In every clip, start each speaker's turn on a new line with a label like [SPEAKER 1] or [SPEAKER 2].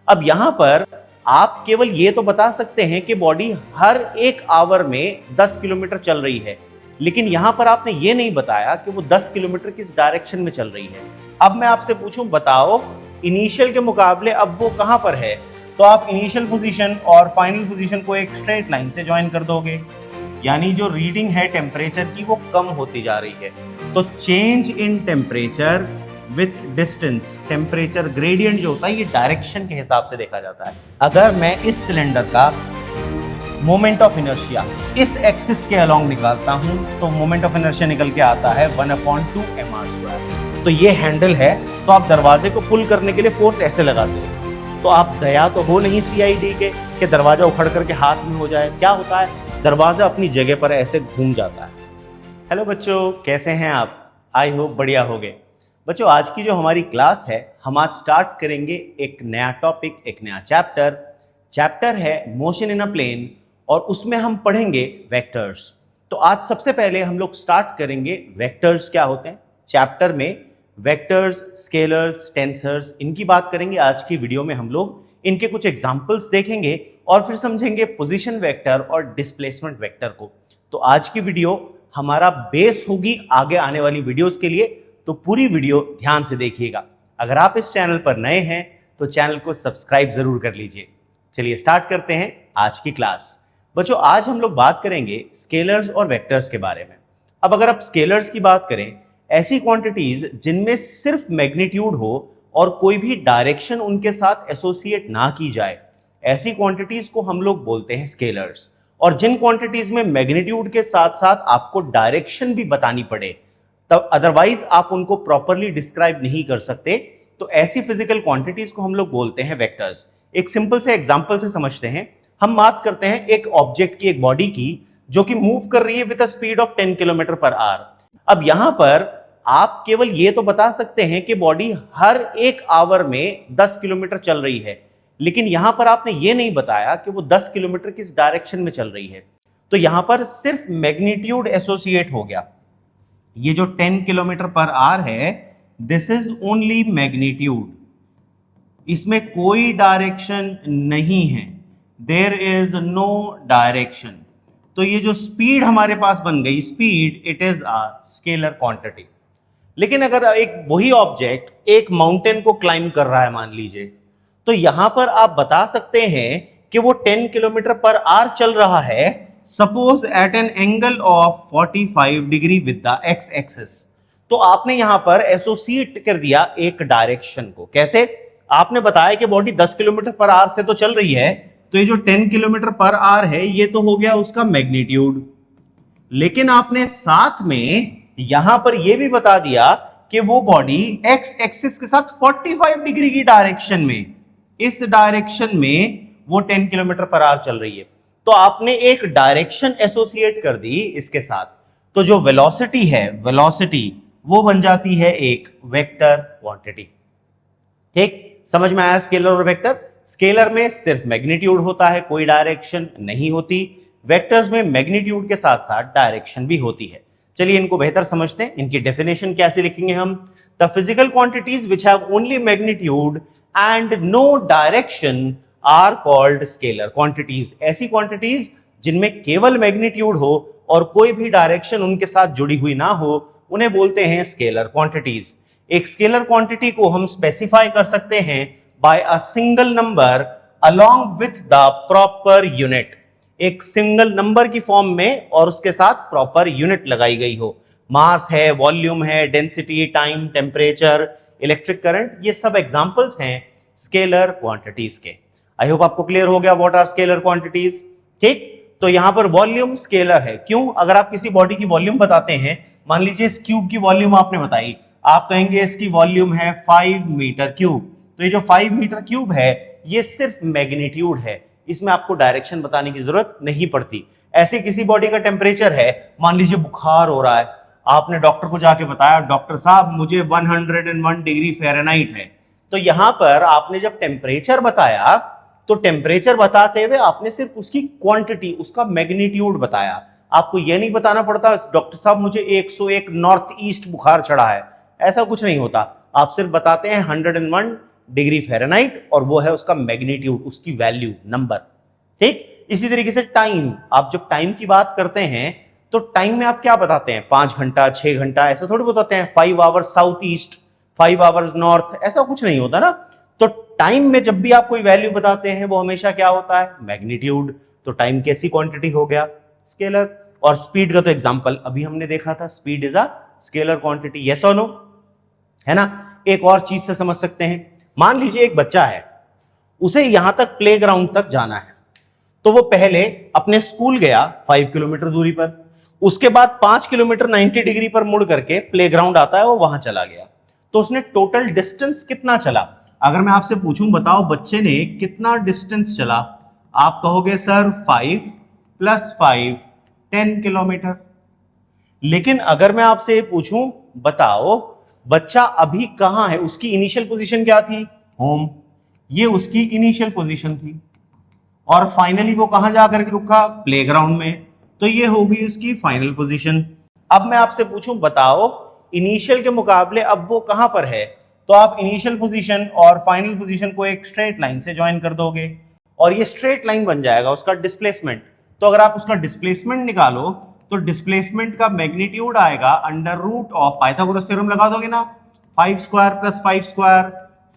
[SPEAKER 1] अब यहां पर आप केवल ये तो बता सकते हैं कि बॉडी हर एक आवर में 10 किलोमीटर चल रही है, लेकिन यहां पर आपने ये नहीं बताया कि वो 10 किलोमीटर किस डायरेक्शन में चल रही है। अब मैं आपसे पूछूं, बताओ इनिशियल के मुकाबले अब वो कहां पर है, तो आप इनिशियल पोजीशन और फाइनल पोजीशन को एक स्ट्रेट लाइन से ज्वाइन कर दोगे, यानी जो रीडिंग है टेम्परेचर की वो कम होती जा रही है। तो change in temperature with distance, temperature gradient जो होता है ये डायरेक्शन के हिसाब से देखा जाता है। अगर मैं इस सिलेंडर का मोमेंट ऑफ इनर्शिया इस एक्सिस के अलोंग निकालता हूं तो मोमेंट ऑफ इनर्शिया निकल के आता है 1/2 mr²। तो ये हैंडल है, तो आप दरवाजे को पुल करने के लिए फोर्स ऐसे लगाते हो, तो आप दया तो हो नहीं CID के कि दरवाजा उखड़ करके हाथ में हो जाए। क्या होता है, दरवाजा अपनी जगह पर ऐसे घूम जाता है। हेलो बच्चों, कैसे हैं आप? आई होप बढ़िया होगे। बच्चों, आज की जो हमारी क्लास है, हम आज स्टार्ट करेंगे एक नया टॉपिक, एक नया चैप्टर है मोशन इन अ प्लेन, और उसमें हम पढ़ेंगे वेक्टर्स। तो आज सबसे पहले हम लोग स्टार्ट करेंगे वेक्टर्स क्या होते हैं। चैप्टर में वेक्टर्स, स्केलर्स, टेंसर्स, इनकी बात करेंगे। आज की वीडियो में हम लोग इनके कुछ एग्जांपल्स देखेंगे और फिर समझेंगे पोजीशन वेक्टर और डिस्प्लेसमेंट वेक्टर को। तो आज की वीडियो हमारा बेस होगी आगे आने वाली वीडियोस के लिए, तो पूरी वीडियो ध्यान से देखिएगा। अगर आप इस चैनल पर नए हैं तो चैनल को सब्सक्राइब जरूर कर लीजिए। चलिए स्टार्ट करते हैं आज की क्लास। बच्चों, आज हम लोग बात करेंगे स्केलर्स और वेक्टर्स के बारे में। अब अगर आप स्केलर्स की बात करें, ऐसी क्वांटिटीज जिनमें सिर्फ मैग्नीट्यूड हो और कोई भी डायरेक्शन उनके साथ एसोसिएट ना की जाए, ऐसी क्वांटिटीज को हम लोग बोलते हैं स्केलर्स। और जिन क्वांटिटीज में मैग्नीट्यूड के साथ साथ आपको डायरेक्शन भी बतानी पड़े, तब अदरवाइज आप उनको प्रॉपरली डिस्क्राइब नहीं कर सकते, तो ऐसी फिजिकल क्वांटिटीज को हम लोग बोलते हैं वेक्टर्स। एक सिंपल से एग्जांपल से समझते हैं। हम बात करते हैं एक ऑब्जेक्ट की, एक बॉडी की, जो कि मूव कर रही है with a speed of 10 kilometre per hour. अब यहां पर आप केवल ये तो बता सकते हैं कि बॉडी हर एक आवर में 10 किलोमीटर चल रही है, लेकिन यहां पर आपने ये नहीं बताया कि वो 10 किलोमीटर किस डायरेक्शन में चल रही है। तो यहां पर सिर्फ मैग्नीट्यूड एसोसिएट हो गया। ये जो 10 किलोमीटर पर आवर है, दिस इज ओनली मैग्नीट्यूड, इसमें कोई डायरेक्शन नहीं है, देयर इज नो डायरेक्शन। तो ये जो स्पीड हमारे पास बन गई, speed, it is a scalar quantity. लेकिन अगर एक वही ऑब्जेक्ट एक माउंटेन को क्लाइंब कर रहा है मान लीजिए, तो यहां पर आप बता सकते हैं कि वो 10 किलोमीटर पर आवर चल रहा है, suppose at an angle of 45 degree with the x axis. तो आपने यहां पर एसोसिएट कर दिया एक डायरेक्शन को। कैसे? आपने बताया कि बॉडी 10 किलोमीटर पर आवर से तो चल रही है, तो ये जो 10 किलोमीटर पर आवर है ये तो हो गया उसका मैग्नीट्यूड, लेकिन आपने साथ में यहां पर यह भी बता दिया कि वो बॉडी एक्स एक्सिस के साथ 45 डिग्री की डायरेक्शन में, इस डायरेक्शन में वो 10 किलोमीटर पर आवर चल रही है। तो आपने एक डायरेक्शन एसोसिएट कर दी इसके साथ। तो जो वेलोसिटी है, वेलोसिटी वो बन जाती है एक वेक्टर क्वांटिटी। ठीक, समझ में आया स्केलर और वेक्टर? स्केलर में सिर्फ मैग्नीट्यूड होता है, कोई डायरेक्शन नहीं होती। वेक्टर्स में मैग्नीट्यूड के साथ साथ डायरेक्शन भी होती है। चलिए इनको बेहतर समझते हैं। इनकी डेफिनेशन कैसे लिखेंगे हम? The physical quantities which have only magnitude and no direction are called scalar quantities. ऐसी क्वांटिटीज जिनमें केवल मैग्नीट्यूड हो और कोई भी डायरेक्शन उनके साथ जुड़ी हुई ना हो, उन्हें बोलते हैं स्केलर क्वांटिटीज। एक स्केलर क्वांटिटी को हम स्पेसिफाई कर सकते हैं by a single number along with the proper unit, एक सिंगल नंबर की फॉर्म में और उसके साथ प्रॉपर यूनिट लगाई गई हो। मास है, वॉल्यूम है, density, time, temperature, electric current, ये सब एग्जांपल्स हैं स्केलर क्वांटिटीज के। आई होप आपको क्लियर हो गया व्हाट आर स्केलर क्वांटिटीज। ठीक, तो यहां पर वॉल्यूम स्केलर है। क्यों? अगर आप किसी बॉडी की वॉल्यूम बताते हैं, मान लीजिए इस क्यूब की वॉल्यूम आपने बताई, आप कहेंगे इसकी वॉल्यूम है 5 मीटर क्यूब। तो ये जो 5 मीटर क्यूब है ये सिर्फ मैग्नीट्यूड है, इसमें आपको डायरेक्शन बताने की जरूरत नहीं पड़ती। ऐसे किसी बॉडी का टेम्परेचर है, मान लीजिए बुखार हो रहा है, आपने डॉक्टर को जाके बताया, डॉक्टर साहब मुझे 101 डिग्री फ़ारेनहाइट है। तो यहां पर आपने जब टेम्परेचर बताया, तो टेम्परेचर बताते हुए आपने सिर्फ उसकी क्वांटिटी, उसका मैग्नीट्यूड बताया। आपको यह नहीं बताना पड़ता डॉक्टर साहब मुझे 101 नॉर्थ ईस्ट बुखार चढ़ा है, ऐसा कुछ नहीं होता। आप सिर्फ बताते हैं 101 डिग्री फ़ारेनहाइट और वो है उसका मैग्नीट्यूड, उसकी वैल्यू, नंबर। ठीक, इसी तरीके से टाइम, आप जब टाइम की बात करते हैं तो टाइम में आप क्या बताते हैं, 5 घंटा, 6 घंटा, ऐसा थोड़ी बताते हैं 5 hours south east, 5 hours north, ऐसा कुछ नहीं होता ना। तो टाइम में जब भी आप कोई वैल्यू बताते हैं वो हमेशा क्या होता है, मैग्नीट्यूड। तो टाइम कैसी क्वांटिटी हो गया, स्केलर। और स्पीड का तो एग्जांपल अभी हमने देखा था, speed is a scalar quantity, yes और नो, है ना। एक और चीज से समझ सकते हैं, मान लीजिए एक बच्चा है, उसे यहां तक प्लेग्राउंड तक जाना है, तो वो पहले अपने स्कूल गया 5 किलोमीटर दूरी पर, उसके बाद 5 किलोमीटर 90 डिग्री पर मुड़ करके प्लेग्राउंड आता है, वो वहां चला गया। तो उसने टोटल डिस्टेंस कितना चला। अगर मैं आपसे पूछूं बताओ बच्चे ने कितना डिस्टेंस चला, आप कहोगे सर 5 + 5 10 किलोमीटर। लेकिन अगर मैं आपसे पूछूं बताओ बच्चा अभी कहां है, उसकी इनिशियल पोजीशन क्या थी, होम, ये उसकी इनिशियल पोजीशन थी, और फाइनली वो कहां जाकर के रुका, प्लेग्राउंड में, तो ये होगी उसकी फाइनल पोजीशन। अब मैं आपसे पूछूं बताओ इनिशियल के मुकाबले अब वो कहां पर है, तो आप इनिशियल पोजीशन और फाइनल पोजीशन को एक स्ट्रेट लाइन से ज्वाइन कर दोगे और ये स्ट्रेट लाइन बन जाएगा उसका डिस्प्लेसमेंट। तो अगर आप उसका डिस्प्लेसमेंट निकालो तो डिस्प्लेसमेंट का मैग्नीट्यूड आएगा √ ऑफ, पाइथागोरस थ्योरम लगा दोगे ना, 5 स्क्वायर + 5 स्क्वायर,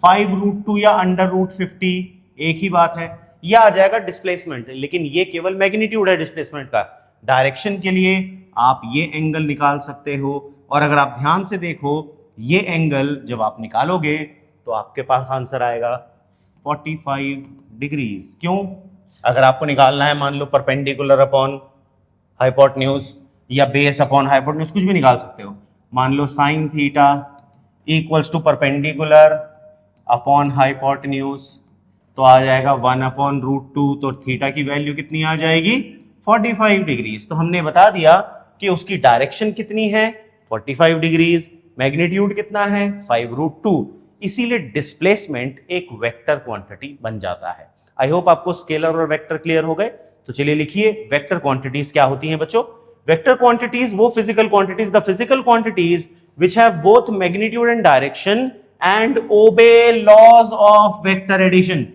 [SPEAKER 1] 5√2 या √50, एक ही बात है, यह आ जाएगा डिस्प्लेसमेंट। लेकिन ये केवल मैग्नीट्यूड है डिस्प्लेसमेंट का। डायरेक्शन के लिए आप ये एंगल निकाल सकते हो, और अगर आप ध्यान से देखो ये एंगल जब आप निकालोगे तो आपके पास आंसर आएगा 45 डिग्रीज। क्यों, अगर आपको निकालना है मान लो परपेंडिकुलर अपॉन हाइपोटेन्यूज या बेस अपॉन हाइपोटेन्यूज, कुछ भी निकाल सकते हो। मान लो sin theta = perpendicular upon hypotenuse, तो आ जाएगा 1/√2, तो थीटा की वैल्यू कितनी आ जाएगी, 45 डिग्रीज। तो हमने बता दिया कि उसकी डायरेक्शन कितनी है, 45 डिग्रीज, मैग्नीट्यूड कितना है, 5√2। इसीलिए डिस्प्लेसमेंट एक वेक्टर क्वांटिटी बन जाता है। आई होप आपको स्केलर और वेक्टर क्लियर हो गए। तो चलिए लिखिए, वेक्टर क्वांटिटीज क्या होती हैं बच्चों। वेक्टर क्वांटिटीज वो physical quantities, the physical quantities which have both magnitude and direction and obey laws of vector addition.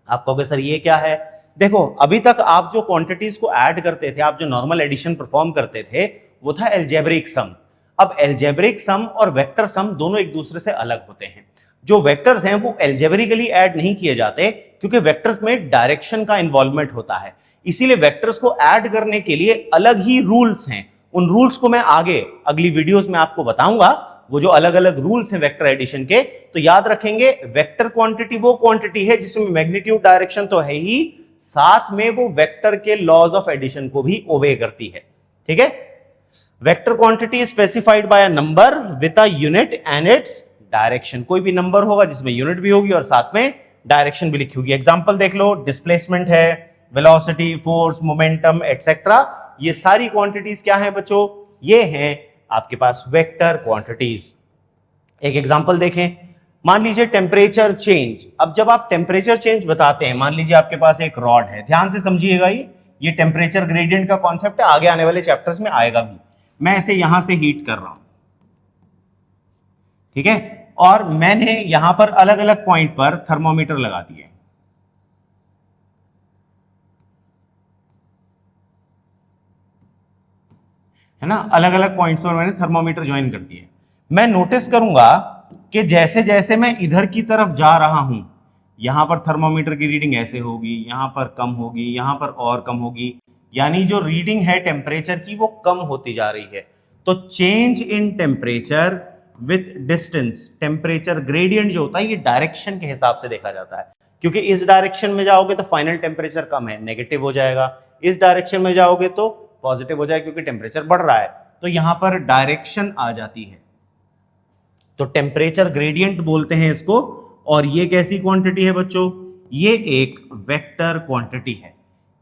[SPEAKER 1] आप कहोगे सर ये क्या है, देखो अभी तक आप जो क्वांटिटीज को ऐड करते थे, आप जो नॉर्मल एडिशन परफॉर्म करते थे, वो था एल्जेब्रिक सम। अब एल्जेब्रिक सम और वेक्टर सम दोनों एक दूसरे से अलग होते हैं। जो वेक्टर्स हैं वो एल्जेब्रिकली ऐड नहीं किए जाते, क्योंकि वेक्टर्स में डायरेक्शन का इन्वॉल्वमेंट होता है। इसीलिए वेक्टर्स को ऐड करने के लिए अलग ही रूल्स हैं। उन रूल्स को मैं आगे अगली वीडियोस में आपको बताऊंगा, वो जो अलग अलग रूल्स हैं वेक्टर एडिशन के। तो याद रखेंगे, वेक्टर क्वांटिटी वो क्वांटिटी है जिसमें मैग्नीट्यूड डायरेक्शन तो है ही, साथ में वो वेक्टर के लॉज ऑफ एडिशन को भी ओबे करती है। ठीक है, vector quantity is specified by a number with a unit and its direction. कोई भी नंबर होगा जिसमें यूनिट भी होगी और साथ में डायरेक्शन भी लिखी होगी। एग्जांपल देख लो, डिस्प्लेसमेंट है, वेलोसिटी, फोर्स, मोमेंटम एटसेट्रा, ये सारी क्वांटिटीज क्या है बच्चों, ये हैं आपके पास वेक्टर क्वांटिटीज। एक एग्जांपल देखें, मान लीजिए टेम्परेचर चेंज। अब जब आप टेम्परेचर चेंज बताते हैं, मान लीजिए आपके पास एक रॉड है, ध्यान से समझिएगा, ये टेम्परेचर ग्रेडियंट का कॉन्सेप्ट है, आगे आने वाले चैप्टर्स में आएगा भी। मैं इसे यहां से हीट कर रहा हूं, ठीक है, और मैंने यहां पर अलग अलग पॉइंट पर थर्मोमीटर लगा दिए, है ना, अलग अलग पॉइंट्स पर मैंने थर्मोमीटर ज्वाइन कर दिए। मैं नोटिस करूंगा कि जैसे जैसे मैं इधर की तरफ जा रहा हूं, यहां पर थर्मोमीटर की रीडिंग ऐसे होगी, यहां पर कम होगी, यहां पर और कम होगी, यानी जो रीडिंग है टेम्परेचर की वो कम होती जा रही है। तो change in temperature with distance, temperature gradient जो होता है ये डायरेक्शन के हिसाब से देखा जाता है, क्योंकि इस डायरेक्शन में जाओगे तो फाइनल टेम्परेचर कम है, नेगेटिव हो जाएगा, इस डायरेक्शन में जाओगे तो पॉजिटिव हो जाएगा क्योंकि टेम्परेचर बढ़ रहा है। तो यहां पर डायरेक्शन आ जाती है, तो टेम्परेचर ग्रेडियंट बोलते हैं इसको। और ये कैसी क्वांटिटी है बच्चों, ये एक वेक्टर क्वांटिटी है।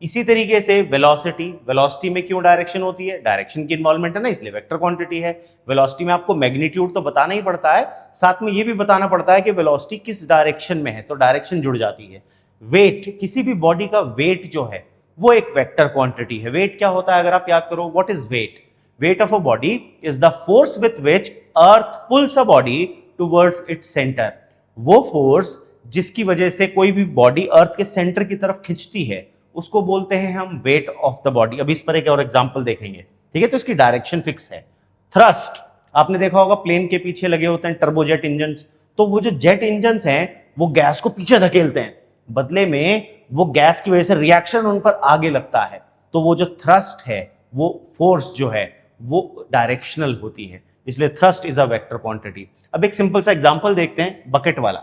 [SPEAKER 1] इसी तरीके से वेलोसिटी, वेलोसिटी में क्यों डायरेक्शन होती है, डायरेक्शन की इन्वॉल्वमेंट है ना, इसलिए वेक्टर क्वांटिटी है। वेलोसिटी में आपको मैग्नीट्यूड तो बताना ही पड़ता है, साथ में ये भी बताना पड़ता है कि वेलोसिटी किस डायरेक्शन में है, तो डायरेक्शन जुड़ जाती है। वेट, किसी भी बॉडी का वेट जो है वो एक वेक्टर क्वांटिटी है। वेट क्या होता है अगर आप याद करो, what is weight? Weight of a body is the force with which earth pulls a body towards its center. वो फोर्स जिसकी वजह से कोई भी बॉडी अर्थ के सेंटर की तरफ खिंचती है उसको बोलते हैं हम वेट ऑफ द बॉडी। अभी इस पर एक और एग्जांपल देखेंगे, ठीक है। तो इसकी डायरेक्शन फिक्स है। थ्रस्ट आपने देखा होगा, प्लेन के पीछे लगे होते हैं टर्बोजेट इंजन, तो वो जो जेट इंजन हैं वो गैस को पीछे धकेलते हैं, बदले में वो गैस की वजह से रिएक्शन उन पर आगे लगता है। तो वो जो थ्रस्ट है, वो फोर्स जो है वो डायरेक्शनल होती है, इसलिए thrust is a vector quantity. अब एक सिंपल सा एग्जांपल देखते हैं बकेट वाला।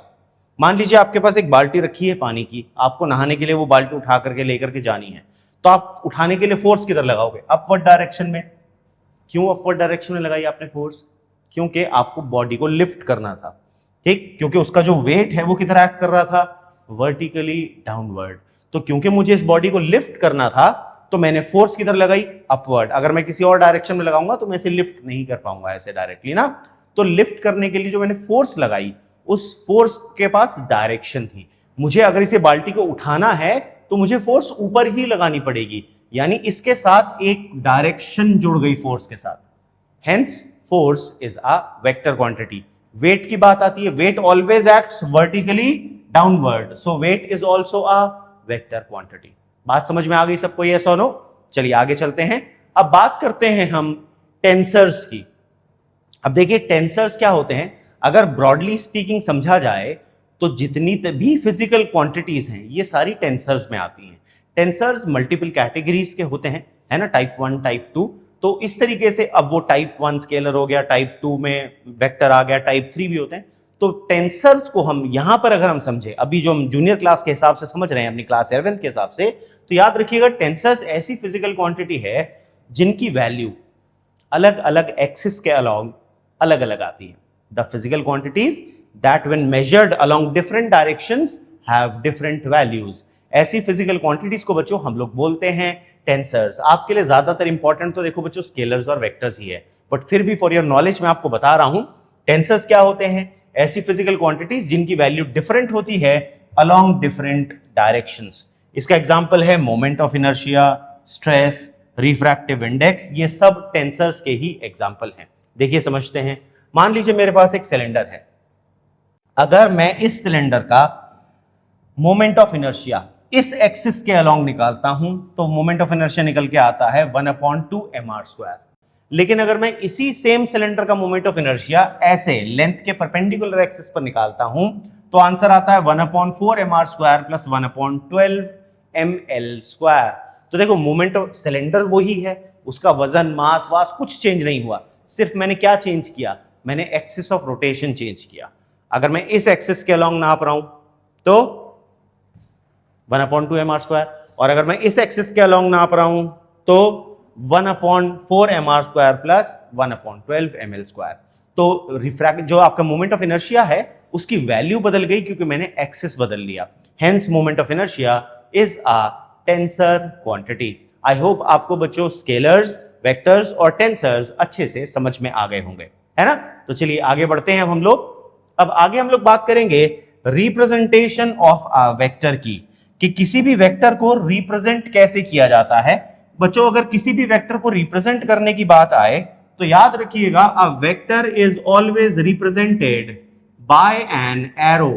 [SPEAKER 1] मान लीजिए आपके पास एक बाल्टी रखी है पानी की, आपको नहाने के लिए वो बाल्टी उठा करके लेकर के जानी है, तो आप उठाने के लिए फोर्स किधर लगाओगे? अपवर्ड डायरेक्शन में। क्यों अपवर्ड डायरेक्शन में लगाई आपने फोर्स? क्योंकि आपको बॉडी को लिफ्ट करना था, ठीक, क्योंकि उसका जो वेट है वो किधर एक्ट कर रहा था? Vertically downward. तो क्योंकि मुझे इस बॉडी को लिफ्ट करना था तो मैंने फोर्स किधर लगाई? अपवर्ड। अगर मैं किसी और डायरेक्शन में लगाऊंगा तो मैं इसे लिफ्ट नहीं कर पाऊंगा ऐसे डायरेक्टली ना। तो लिफ्ट करने के लिए जो मैंने फोर्स लगाई, उस फोर्स के पास डायरेक्शन थी। मुझे अगर इसे बाल्टी को उठाना है तो मुझे फोर्स ऊपर ही लगानी पड़ेगी, यानी इसके साथ एक डायरेक्शन जुड़ गई फोर्स के साथ। Hence force is a vector quantity. Weight की बात आती है, weight always acts vertically downward, so weight is also a vector quantity. बात समझ में आ गई सबको? ये सो नो? चलिए आगे चलते हैं। अब बात करते हैं हम टेंसर्स की। अब देखिए टेंसर्स क्या होते हैं, अगर ब्रॉडली स्पीकिंग समझा जाए तो जितनी भी फिजिकल क्वांटिटीज हैं ये सारी टेंसर्स में आती हैं। टेंसर्स मल्टीपल कैटेगरीज के होते हैं, है ना, टाइप 1, टाइप 2। तो इस तरीके से अब वो टाइप 1 स्केलर हो गया, टाइप 2 में वेक्टर आ गया, टाइप 3 भी होते हैं। तो टेंसर्स को हम यहां पर अगर हम समझे, अभी जो हम जूनियर क्लास के हिसाब से समझ रहे हैं अपनी क्लास 11 के हिसाब से, तो याद रखिएगा टेंसर्स ऐसी फिजिकल क्वांटिटी है जिनकी वैल्यू अलग अलग एक्सिस के अलॉन्ग अलग अलग आती है। The physical quantities that when measured along different directions have different values. ऐसी फिजिकल क्वांटिटीज को बच्चों हम लोग बोलते हैं टेंसर्स। आपके लिए ज्यादातर इंपॉर्टेंट तो देखो बच्चों स्केलर्स और वेक्टर्स ही है, बट फिर भी फॉर योर नॉलेज मैं आपको बता रहा हूं टेंसर्स क्या होते हैं। ऐसी फिजिकल क्वांटिटीज जिनकी वैल्यू डिफरेंट होती है अलॉन्ग डिफरेंट डायरेक्शंस। इसका एग्जांपल है moment of inertia, stress, refractive index, ये सब टेंसर्स के ही एग्जांपल हैं। देखिए समझते हैं। मान लीजिए मेरे पास एक सिलेंडर है, अगर मैं इस सिलेंडर का मोमेंट ऑफ इनर्शिया इस एक्सिस के अलोंग निकालता हूं तो मोमेंट ऑफ इनर्शिया निकल के आता है 1/2 mr²। लेकिन अगर मैं इसी सेम सिलेंडर का मोमेंट ऑफ इनर्शिया ऐसे लेंथ के परपेंडिकुलर एक्सिस पर निकालता हूं तो आंसर आता है 1/4 mr² प्लस 1/12 ml²। तो देखो मोमेंट ऑफ सिलेंडर वही है, उसका वजन, मास वास कुछ चेंज नहीं हुआ, सिर्फ मैंने क्या चेंज किया? मैंने एक्सिस ऑफ रोटेशन चेंज किया। अगर मैं इस एक्सिस के अलोंग नाप रहा हूं तो 1/2 mr², और अगर मैं इस एक्सिस के अलोंग नाप रहा हूं तो 1/4 mr² प्लस 1/12 ml²। तो रिफ्रैक्ट जो आपका मोमेंट ऑफ इनर्शिया है उसकी वैल्यू बदल गई क्योंकि मैंने एक्सिस बदल लिया। Hence moment of inertia is a tensor quantity. I hope आपको बच्चों स्केलर्स, वेक्टर्स और टेंसर्स अच्छे से समझ में आ गए होंगे, है ना। तो चलिए आगे बढ़ते हैं हम लोग। अब आगे हम लोग बात करेंगे रिप्रेजेंटेशन ऑफ अ वेक्टर की, कि किसी भी वेक्टर को रिप्रेजेंट कैसे किया जाता है। बच्चों अगर किसी भी वेक्टर को रिप्रेजेंट करने की बात आए तो याद रखिएगा a vector is always represented by an arrow.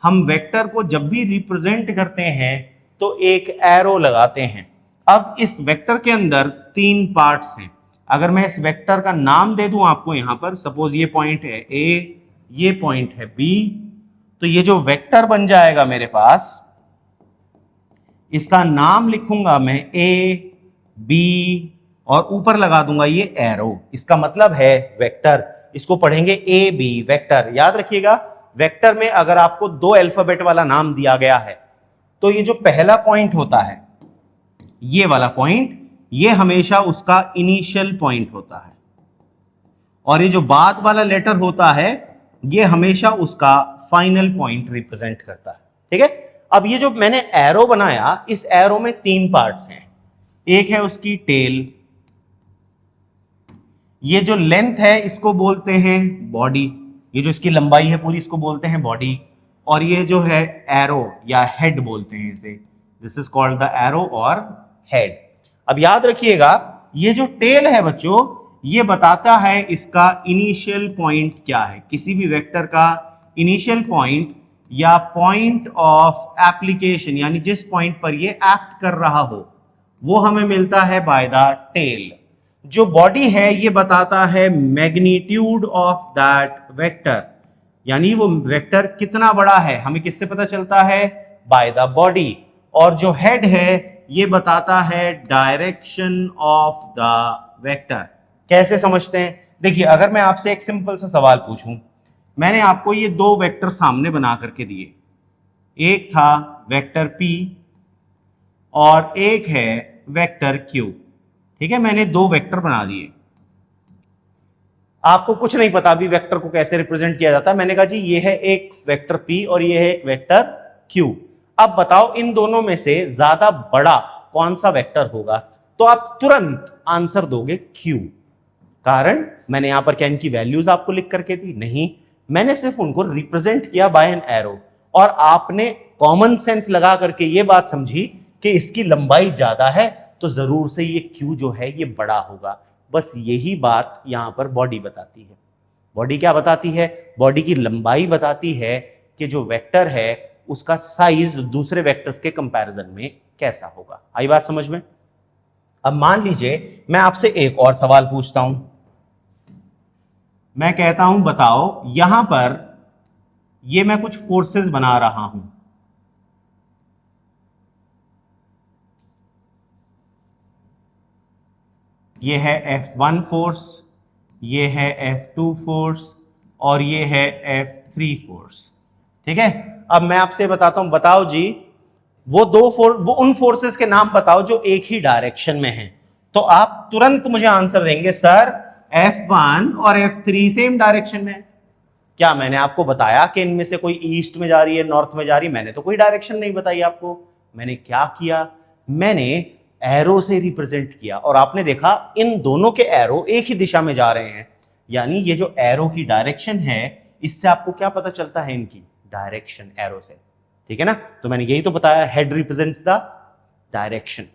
[SPEAKER 1] हम वेक्टर को जब भी रिप्रेजेंट करते हैं तो एक एरो लगाते हैं। अब इस वेक्टर के अंदर 3 पार्ट्स हैं। अगर मैं इस वेक्टर का नाम दे दूं आपको, यहां पर सपोज ये पॉइंट है ए, ये पॉइंट है बी, तो ये जो वेक्टर बन जाएगा मेरे पास, इसका नाम लिखूंगा मैं ए बी और ऊपर लगा दूंगा ये एरो। इसका मतलब है वेक्टर। इसको पढ़ेंगे ए बी वेक्टर। याद रखिएगा वेक्टर में अगर आपको 2 अल्फाबेट वाला नाम दिया गया है तो ये जो पहला पॉइंट होता है, ये वाला पॉइंट, ये हमेशा उसका इनिशियल पॉइंट होता है, और ये जो बाद वाला लेटर होता है ये हमेशा उसका फाइनल पॉइंट रिप्रेजेंट करता है। ठीक है। अब ये जो मैंने एरो बनाया, इस एरो में 3 पार्ट्स हैं। एक है उसकी टेल, ये जो लेंथ है इसको बोलते हैं बॉडी, ये जो इसकी लंबाई है पूरी इसको बोलते हैं बॉडी, और ये जो है एरो या हेड बोलते हैं इसे, this is called the arrow और हेड। अब याद रखिएगा ये जो टेल है बच्चों, ये बताता है इसका इनिशियल पॉइंट क्या है। किसी भी वेक्टर का इनिशियल पॉइंट या पॉइंट ऑफ एप्लीकेशन, यानी जिस पॉइंट पर ये एक्ट कर रहा हो, वो हमें मिलता है बाय द टेल। जो बॉडी है ये बताता है मैग्नीट्यूड ऑफ दैट वेक्टर, यानी वो वेक्टर कितना बड़ा है हमें किससे पता चलता है? By the body. और जो हेड है ये बताता है डायरेक्शन ऑफ द वेक्टर। कैसे समझते हैं? देखिए, अगर मैं आपसे एक सिंपल सा सवाल पूछूं, मैंने आपको ये दो वेक्टर सामने बना करके दिए, एक था वेक्टर P और एक है वेक्टर Q। ठीक है, मैंने दो वेक्टर बना दिए। आपको कुछ नहीं पता अभी वेक्टर को कैसे रिप्रेजेंट किया जाता है। मैंने कहा जी ये है एक वेक्टर P और ये है एक वेक्टर Q। अब बताओ इन दोनों में से ज्यादा बड़ा कौन सा वेक्टर होगा? तो आप तुरंत आंसर दोगे Q। कारण मैंने यहां पर क्या इनकी वैल्यूज आपको लिख करके दी? नहीं, मैंने सिर्फ उनको रिप्रेजेंट किया बाय एन एरो, और आपने कॉमन सेंस लगा करके ये बात समझी कि इसकी लंबाई ज्यादा है तो जरूर से ये Q जो है ये बड़ा होगा। बस यही बात यहां पर बॉडी बताती है। बॉडी क्या बताती है? बॉडी की लंबाई बताती है कि जो वेक्टर है उसका साइज दूसरे वेक्टर्स के कंपैरिजन में कैसा होगा। आई बात समझ में? अब मान लीजिए मैं आपसे एक और सवाल पूछता हूं। मैं कहता हूं बताओ यहां पर ये मैं कुछ फोर्सेस बना रहा हूं, ये है F1 फोर्स, ये है F2 फोर्स और ये है F3 फोर्स। ठीक है, अब मैं आपसे बताता हूं, बताओ जी वो वो उन फोर्सेस के नाम बताओ जो एक ही डायरेक्शन में हैं। तो आप तुरंत मुझे आंसर देंगे सर F1 और F3 सेम डायरेक्शन में। क्या मैंने आपको बताया कि इनमें से कोई ईस्ट में जा रही है, नॉर्थ में जा रही है? मैंने तो कोई डायरेक्शन नहीं बताई आपको। मैंने क्या किया? मैंने एरो से रिप्रेजेंट किया और आपने देखा इन दोनों के एरो एक ही दिशा में जा रहे हैं। यानी ये जो एरो की डायरेक्शन है, इससे आपको क्या पता चलता है? इनकी डायरेक्शन एरो से। ठीक है ना? तो मैंने यही तो बताया, हेड रिप्रेजेंट्स द डायरेक्शन।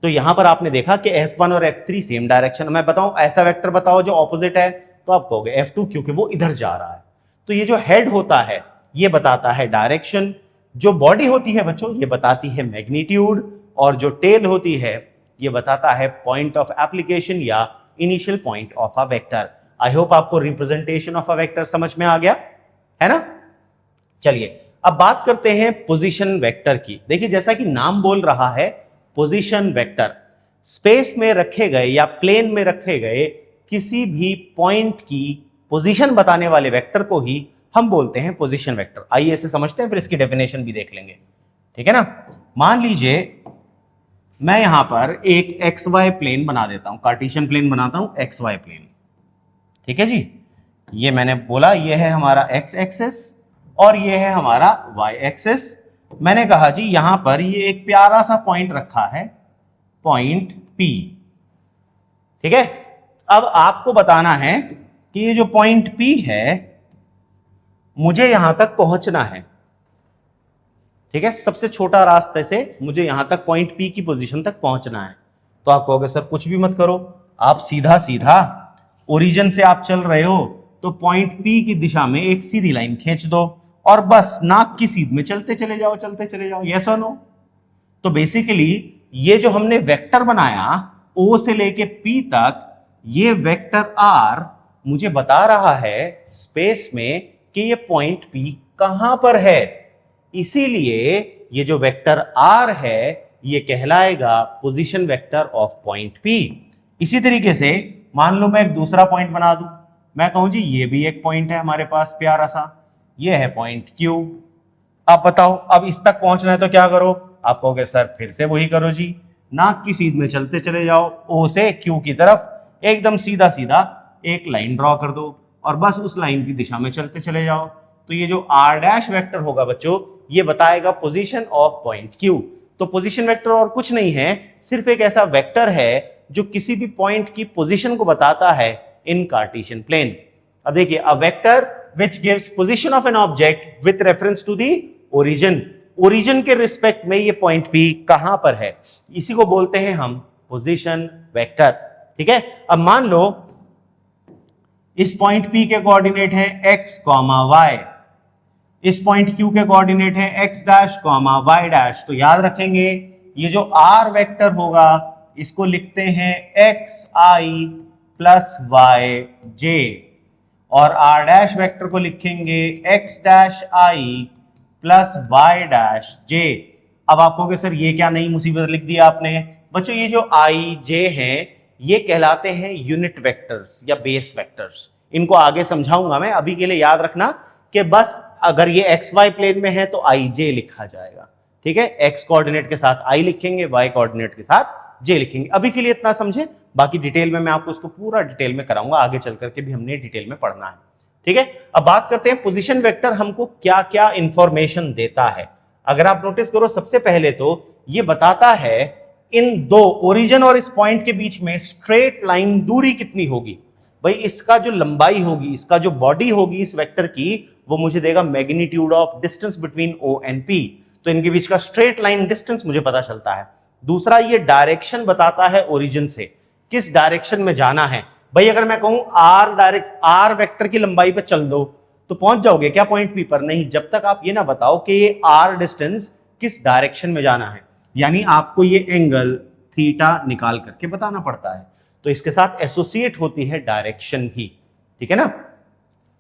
[SPEAKER 1] तो यहां पर आपने देखा कि F1 और F3 सेम डायरेक्शन। मैं बताऊं ऐसा वेक्टर बताओ जो ऑपोजिट है, तो आप कहोगे F2 क्योंकि वो इधर जा रहा है। तो ये जो हेड होता है ये बताता है डायरेक्शन, जो बॉडी होती है बच्चों ये बताती है मैग्नीट्यूड, और जो टेल होती है ये बताता है पॉइंट ऑफ एप्लीकेशन या initial point of a vector. I hope आपको रिप्रेजेंटेशन ऑफ अ वेक्टर समझ में आ गया है ना? चलिए अब बात करते हैं पोजीशन वेक्टर की। देखिए जैसा कि नाम बोल रहा है पोजीशन वेक्टर, स्पेस में रखे गए या प्लेन में रखे गए किसी भी पॉइंट की पोजीशन बताने वाले वेक्टर को ही हम बोलते हैं पोजीशन वेक्टर। आइए इसे समझते हैं, फिर इसकी डेफिनेशन भी देख लेंगे। ठीक है ना? मान लीजिए मैं यहां पर एक XY प्लेन बना देता हूं, कार्टेशियन प्लेन बनाता हूं, XY प्लेन। ठीक है जी, ये मैंने बोला ये है हमारा X एक्सिस और ये है हमारा Y एक्सिस। मैंने कहा जी यहां पर ये एक प्यारा सा पॉइंट रखा है, पॉइंट P। ठीक है, अब आपको बताना है कि ये जो पॉइंट P है मुझे यहां तक पहुंचना है। ठीक है, सबसे छोटा रास्ते से मुझे यहां तक पॉइंट P की पोजीशन तक पहुंचना है। तो आप कहोगे सर कुछ भी मत करो, आप सीधा सीधा ओरिजिन से आप चल रहे हो तो पॉइंट P की दिशा में एक सीधी लाइन खींच दो और बस नाक की सीध में चलते चले जाओ, चलते चले जाओ। यस और नो? तो बेसिकली ये जो हमने वेक्टर बनाया O से लेके P तक, ये वेक्टर R मुझे बता रहा है स्पेस में कि ये पॉइंट P कहां पर है। इसीलिए ये जो वेक्टर R है ये कहलाएगा position vector of point P। इसी तरीके से मान लो मैं एक दूसरा पॉइंट बना दूं, मैं कहूं जी ये भी एक पॉइंट है हमारे पास प्यारा सा, ये है पॉइंट Q। आप बताओ अब इस तक पहुंचना है तो क्या करो? आप कहोगे सर फिर से वही करो जी, नाक की सीध में चलते चले जाओ, O से Q की तरफ एकदम सीधा सीधा एक लाइन ड्रॉ कर दो और बस उस लाइन की दिशा में चलते चले जाओ। तो ये जो R' वेक्टर होगा बच्चों ये बताएगा पोजीशन ऑफ पॉइंट Q। तो पोजीशन वेक्टर और कुछ नहीं है, सिर्फ एक ऐसा वेक्टर है जो किसी भी पॉइंट की पोजीशन को बताता है इन कार्टेशियन प्लेन। अब देखिए, a vector which gives position of an object with reference to the origin. Origin के रिस्पेक्ट में ये पॉइंट P कहां पर है, इसी को बोलते हैं हम पोजीशन वेक्टर। ठीक है, अब मान लो इस पॉइंट P के कोऑर्डिनेट है x, y। इस पॉइंट Q के कोऑर्डिनेट है x dash comma y dash. तो याद रखेंगे ये जो r वेक्टर होगा इसको लिखते हैं xi प्लस yj, और r डैश वेक्टर को लिखेंगे x dash i plus y dash j। अब आप कहोगे सर ये क्या नई मुसीबत लिख दिया आपने। बच्चों ये जो i j हैं ये कहलाते हैं यूनिट वेक्टर्स या बेस वेक्टर्स। इनको आगे समझाऊंगा मैं, अभी के लिए याद रखना कि बस अगर ये एक्स वाई प्लेन में है तो आई जे लिखा जाएगा, ठीक है। एक्स कोऑर्डिनेट के साथ आई लिखेंगे, वाई कोऑर्डिनेट के साथ जे लिखेंगे। अभी के लिए इतना समझे, बाकी डिटेल में मैं आपको इसको पूरा डिटेल में कराऊंगा, आगे चल करके भी हमने डिटेल में पढ़ना है, ठीक है। अब बात करते हैं पोजीशन वेक्टर हमको क्या क्या इंफॉर्मेशन देता है। अगर आप नोटिस करो सबसे पहले तो ये बताता है इन दो ओरिजिन और इस पॉइंट के बीच में स्ट्रेट लाइन दूरी कितनी होगी। भाई इसका जो लंबाई होगी, इसका जो बॉडी होगी इस वेक्टर की, वो मुझे देगा magnitude of distance between O and P। तो इनके बीच का स्ट्रेट लाइन डिस्टेंस मुझे पता चलता है। दूसरा ये डायरेक्शन बताता है ओरिजिन से किस डायरेक्शन में जाना है। भाई अगर मैं कहूं R वेक्टर की लंबाई पे चल दो तो पहुंच जाओगे क्या पॉइंट P पर? नहीं, जब तक आप ये ना बताओ कि ये R डिस्टेंस किस डायरेक्शन में जाना है, यानी आपको ये एंगल थीटा निकाल करके बताना पड़ता है। तो इसके साथ एसोसिएट होती है डायरेक्शन भी, ठीक है ना।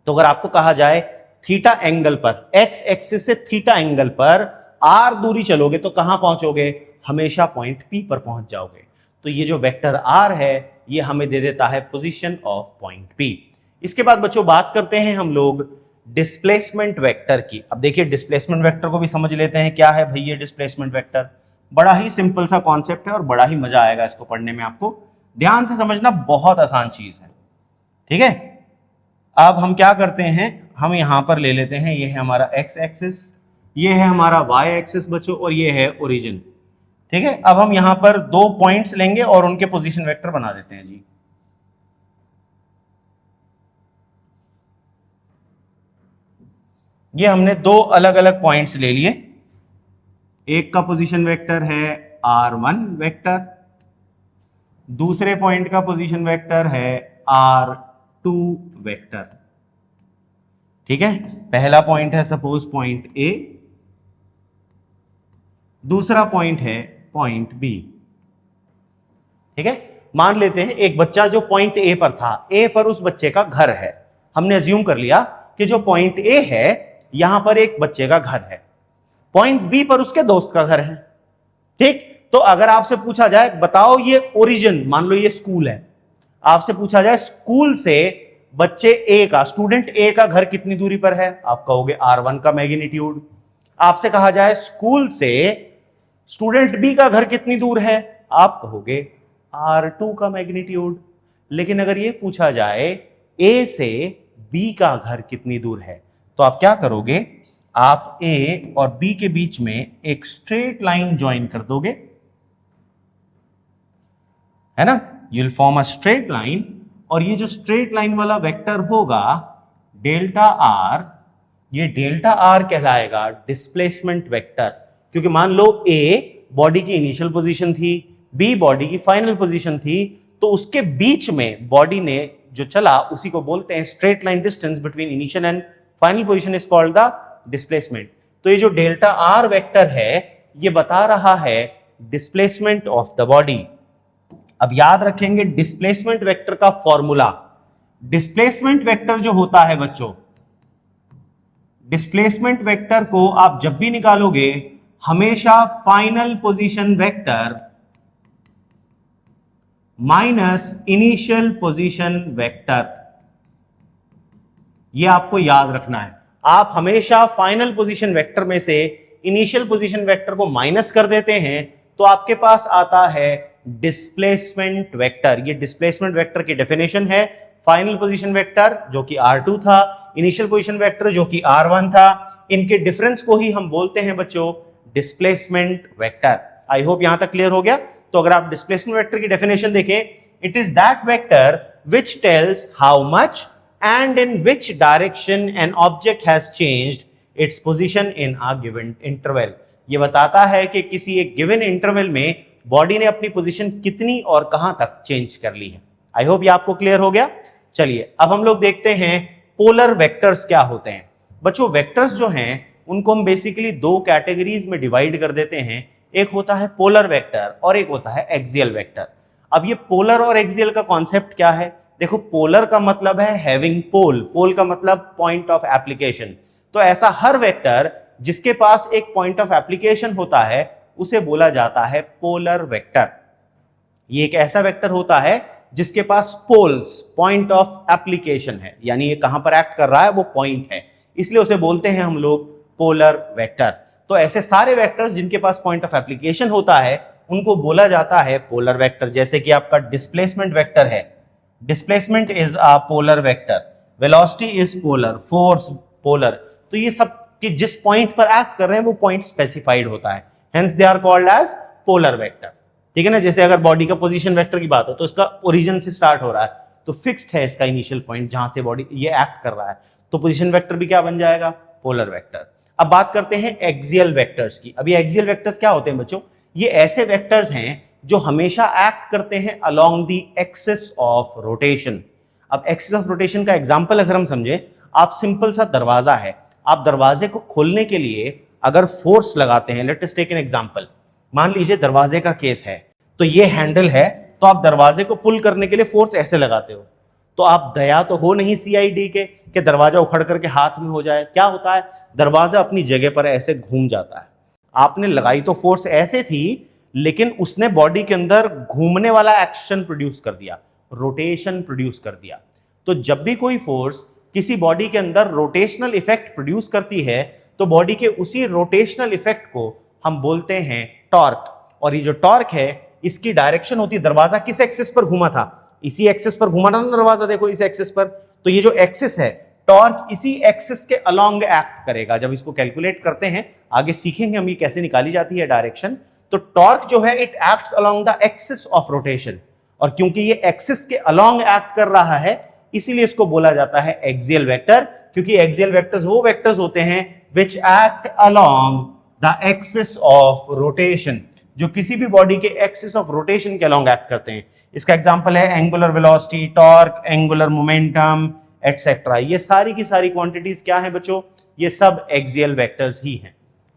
[SPEAKER 1] तो अगर आपको कहा जाए थीटा एंगल पर, एक्स एक्सिस से थीटा एंगल पर आर दूरी चलोगे तो कहां पहुंचोगे? हमेशा पॉइंट पी पर पहुंच जाओगे। तो ये जो वेक्टर आर है ये हमें दे देता है पोजीशन ऑफ पॉइंट पी। इसके बाद बच्चों बात करते हैं हम लोग डिस्प्लेसमेंट वेक्टर की। अब देखिए डिस्प्लेसमेंट वेक्टर को भी समझ लेते हैं, क्या है भाई ये डिस्प्लेसमेंट वेक्टर। बड़ा ही सिंपल सा कॉन्सेप्ट है और बड़ा ही मजा आएगा इसको पढ़ने में, आपको ध्यान से समझना, बहुत आसान चीज है, ठीक है। अब हम क्या करते हैं, हम यहां पर ले लेते हैं, ये है हमारा एक्स एक्सिस, ये है हमारा वाई एक्सिस बच्चों, और ये है ओरिजिन, ठीक है। अब हम यहां पर दो पॉइंट्स लेंगे और उनके पोजीशन वेक्टर बना देते हैं जी। ये हमने दो अलग अलग पॉइंट्स ले लिए। एक का पोजीशन वेक्टर है r1 वेक्टर, दूसरे पॉइंट का पोजीशन वेक्टर है r2 वेक्टर, ठीक है। पहला पॉइंट है सपोज पॉइंट A, दूसरा पॉइंट है पॉइंट B, ठीक है। मान लेते हैं एक बच्चा जो पॉइंट A पर था, A पर उस बच्चे का घर है। हमने अज्यूम कर लिया कि जो पॉइंट A है यहां पर एक बच्चे का घर है, पॉइंट B पर उसके दोस्त का घर है, ठीक। तो अगर आपसे पूछा जाए बताओ ये ओरिजिन, मान लो ये स्कूल है, आपसे पूछा जाए स्कूल से बच्चे A का, स्टूडेंट A का घर कितनी दूरी पर है, आप कहोगे R1 का मैग्नीट्यूड। आपसे कहा जाए स्कूल से स्टूडेंट B का घर कितनी दूर है, आप कहोगे R2 का मैग्नीट्यूड। लेकिन अगर ये पूछा जाए A से B का घर कितनी दूर है, तो आप क्या करोगे, आप A और B के बीच में एक स्ट्रेट लाइन ज्वाइन कर दोगे, है ना। You will form a straight line, और ये जो स्ट्रेट लाइन वाला वेक्टर होगा डेल्टा आर, ये डेल्टा आर कहलाएगा डिस्प्लेसमेंट वेक्टर। क्योंकि मान लो A बॉडी की इनिशियल पोजीशन थी, B बॉडी की फाइनल पोजीशन थी, तो उसके बीच में बॉडी ने जो चला उसी को बोलते हैं straight line distance between initial and final position is called the displacement. तो ये जो डेल्टा आर वेक्टर है ये बता रहा है डिस्प्लेसमेंट ऑफ द बॉडी। अब याद रखेंगे डिस्प्लेसमेंट वेक्टर का फॉर्मूला, डिस्प्लेसमेंट वेक्टर जो होता है बच्चों, डिस्प्लेसमेंट वेक्टर को आप जब भी निकालोगे हमेशा final position vector minus initial position vector, यह आपको याद रखना है। आप हमेशा फाइनल पोजीशन वेक्टर में से इनिशियल पोजीशन वेक्टर को माइनस कर देते हैं तो आपके पास आता है डिस्प्लेसमेंट वेक्टर। ये डिस्प्लेसमेंट वेक्टर की डेफिनेशन है, फाइनल पोजीशन वेक्टर जो कि R2 था, इनिशियल पोजीशन वेक्टर जो कि R1 था, इनके डिफरेंस को ही हम बोलते हैं बच्चों डिस्प्लेसमेंट वेक्टर। आई होप यहां तक क्लियर हो गया। तो अगर आप डिस्प्लेसमेंट वेक्टर की डेफिनेशन देखें, it is that vector which tells how much and in which direction an object has changed its position in a given interval। ये बताता है कि किसी एक गिवन इंटरवल में बॉडी ने अपनी पोजीशन कितनी और कहां तक चेंज कर ली है। आई होप ये आपको क्लियर हो गया। चलिए अब हम लोग देखते हैं पोलर वेक्टर्स क्या होते हैं। बच्चों वेक्टर्स जो हैं उनको हम बेसिकली दो कैटेगरीज में डिवाइड कर देते हैं, एक होता है पोलर वेक्टर और एक होता है एक्सियल वेक्टर। अब ये पोलर और एक्सियल का कॉन्सेप्ट क्या है? देखो, पोलर का मतलब है हैविंग पोल, पोल का मतलब पॉइंट ऑफ एप्लीकेशन। तो ऐसा हर वेक्टर जिसके पास एक पॉइंट ऑफ एप्लीकेशन होता है उसे बोला जाता है पोलर वेक्टर। ये एक ऐसा वेक्टर होता है जिसके पास पोल्स, पॉइंट ऑफ एप्लीकेशन है, यानी ये कहां पर एक्ट कर रहा है वो पॉइंट है, इसलिए उसे बोलते हैं हम लोग पोलर वेक्टर। तो ऐसे सारे वेक्टर्स जिनके पास पॉइंट ऑफ एप्लीकेशन होता है उनको बोला जाता है पोलर वेक्टर। जैसे कि आपका डिस्प्लेसमेंट वेक्टर है, displacement is a polar vector, velocity is polar, force polar. तो ये सब कि जिस पॉइंट पर एक्ट कर रहे हैं वो पॉइंट स्पेसिफाइड होता है, hence they are called as polar vector. ठीक है ना? जैसे अगर बॉडी का पोजीशन वेक्टर की बात हो तो इसका ओरिजिन से स्टार्ट हो रहा है, तो फिक्स्ड है इसका इनिशियल पॉइंट जहां से बॉडी ये एक्ट कर रहा है, तो पोजीशन वेक्टर भी क्या बन जाएगा? Polar vector. अब बात करते हैं एक्सियल वेक्टर्स की। अब ये एक्सियल वेक्टर्स क्या होते हैं बच्चों? ये ऐसे वेक्टर्स हैं जो हमेशा एक्ट करते हैं along the axis of rotation. अब एक्सिस ऑफ रोटेशन का एग्जांपल अगर हम समझे, आप सिंपल सा दरवाजा है, आप दरवाजे को खोलने के लिए अगर फोर्स लगाते हैं, let us take an example, मान लीजिए दरवाजे का केस है, तो ये हैंडल है, तो आप दरवाजे को पुल करने के लिए फोर्स ऐसे लगाते हो, तो आप दया तो हो नहीं सीआईडी के कि दरवाजा उखड़ करके हाथ में हो जाए। क्या होता है? दरवाजा अपनी जगह पर ऐसे घूम जाता है। आपने लगाई तो फोर्स ऐसे थी, लेकिन उसने बॉडी के अंदर घूमने वाला एक्शन प्रोड्यूस कर दिया, रोटेशन प्रोड्यूस कर दिया। तो जब भी कोई फोर्स किसी बॉडी के अंदर रोटेशनल इफेक्ट प्रोड्यूस करती है तो बॉडी के उसी रोटेशनल इफेक्ट को हम बोलते हैं टॉर्क। और ये जो टॉर्क है इसकी डायरेक्शन होती है, दरवाजा किस एक्सिस पर घूमा था? इसी एक्सिस पर घूमा था ना दरवाजा, देखो इस एक्सिस पर। तो ये जो एक्सिस है, टॉर्क इसी एक्सिस के अलोंग एक्ट करेगा। जब इसको कैलकुलेट करते हैं, आगे सीखेंगे हम ये कैसे निकाली जाती है डायरेक्शन। तो टॉर्क जो है it acts along the axis of rotation, और क्योंकि ये एक्सिस के अलोंग एक्ट कर रहा है इसीलिए इसको बोला जाता है एक्सियल वेक्टर, क्योंकि एक्सियल वेक्टर्स वो वेक्टर्स होते हैं which act along the axis of rotation, जो किसी भी बॉडी के एक्सिस ऑफ रोटेशन के अलोंग एक्ट करते हैं। इसका एग्जांपल है angular velocity, torque, angular momentum etcetera. ये सारी की सारी क्वांटिटीज क्या है बच्चों? ये सब एक्सियल वेक्टर्स ही हैं।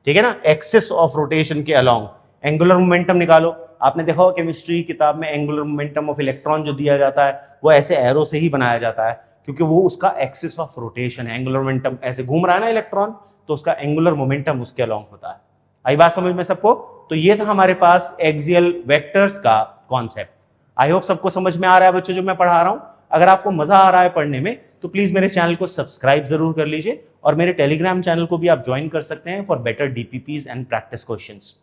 [SPEAKER 1] ठीक है ना? एक्सिस ऑफ रोटेशन के अलोंग। एंगुलर मोमेंटम निकालो, आपने देखा होगा केमिस्ट्री किताब में एंगुलर मोमेंटम ऑफ इलेक्ट्रॉन जो दिया जाता है वो ऐसे एरो से ही बनाया जाता है, क्योंकि वो उसका एक्सिस ऑफ रोटेशन है। एंगुलर मोमेंटम ऐसे घूम रहा है ना इलेक्ट्रॉन, तो उसका एंगुलर मोमेंटम उसके अलोंग होता है। आई बात समझ में सबको? तो ये था हमारे पास एक्सियल वेक्टर्स का कॉन्सेप्ट। आई होप सबको समझ में आ रहा है बच्चों जो मैं पढ़ा रहा हूं। अगर आपको मजा आ रहा है पढ़ने में तो प्लीज मेरे चैनल को सब्सक्राइब जरूर कर लीजिए, और मेरे टेलीग्राम चैनल को भी आप ज्वाइन कर सकते हैं for better DPPs and practice questions.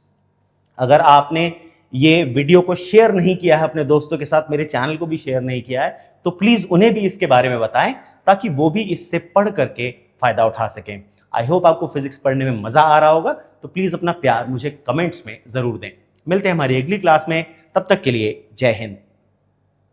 [SPEAKER 1] अगर आपने ये वीडियो को शेयर नहीं किया है अपने दोस्तों के साथ, मेरे चैनल को भी शेयर नहीं किया है, तो प्लीज उन्हें भी इसके बारे में बताएं ताकि वो भी इससे पढ़ करके फायदा उठा सकें। आई होप आपको फिजिक्स पढ़ने में मजा आ रहा होगा, तो प्लीज अपना प्यार मुझे कमेंट्स में जरूर दें। मिलते हैं हमारी अगली क्लास में, तब तक के लिए जय हिंद।